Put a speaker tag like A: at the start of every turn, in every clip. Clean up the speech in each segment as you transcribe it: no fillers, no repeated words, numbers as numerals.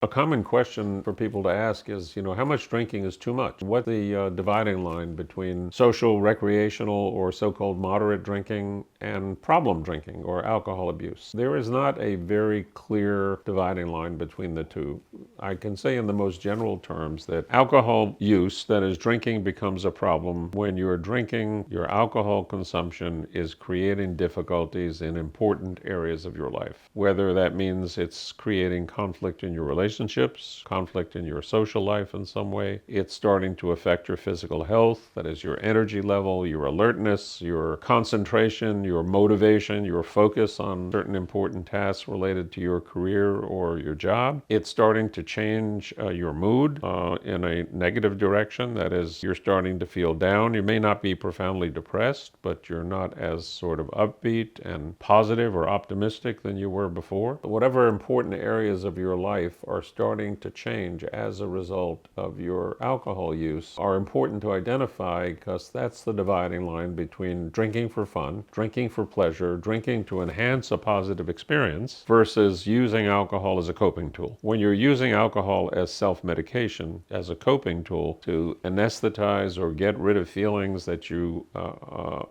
A: A common question for people to ask is, how much drinking is too much? What the dividing line between social, recreational, or so-called moderate drinking and problem drinking or alcohol abuse? There is not a very clear dividing line between the two. I can say in the most general terms that alcohol use, that is drinking, becomes a problem when you're drinking, your alcohol consumption is creating difficulties in important areas of your life. Whether that means it's creating conflict in your relationships, conflict in your social life in some way. It's starting to affect your physical health, that is your energy level, your alertness, your concentration, your motivation, your focus on certain important tasks related to your career or your job. It's starting to change your mood in a negative direction, that is you're starting to feel down. You may not be profoundly depressed, but you're not as sort of upbeat and positive or optimistic than you were before. Whatever important areas of your life are starting to change as a result of your alcohol use are important to identify, because that's the dividing line between drinking for fun, drinking for pleasure, drinking to enhance a positive experience, versus using alcohol as a coping tool. When you're using alcohol as self-medication, as a coping tool to anesthetize or get rid of feelings that you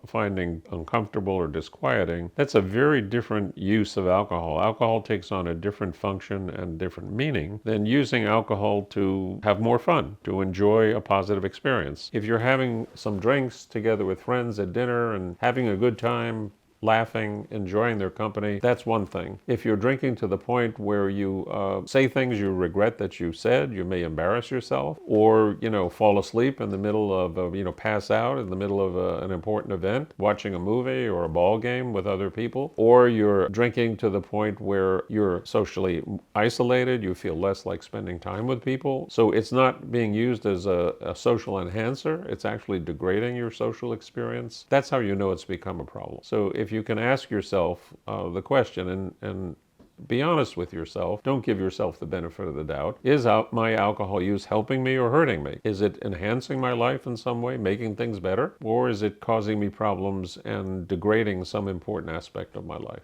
A: finding uncomfortable or disquieting, that's a very different use of alcohol. Alcohol takes on a different function and different meaning than using alcohol to have more fun, to enjoy a positive experience. If you're having some drinks together with friends at dinner and having a good time, laughing, enjoying their company, that's one thing. If you're drinking to the point where you say things you regret that you said, you may embarrass yourself, or fall asleep in the middle of pass out in the middle of an important event, watching a movie or a ball game with other people, or you're drinking to the point where you're socially isolated, you feel less like spending time with people. So it's not being used as a social enhancer, it's actually degrading your social experience. That's how you know it's become a problem. So if you can ask yourself the question and be honest with yourself, don't give yourself the benefit of the doubt. Is my alcohol use helping me or hurting me? Is it enhancing my life in some way, making things better? Or is it causing me problems and degrading some important aspect of my life?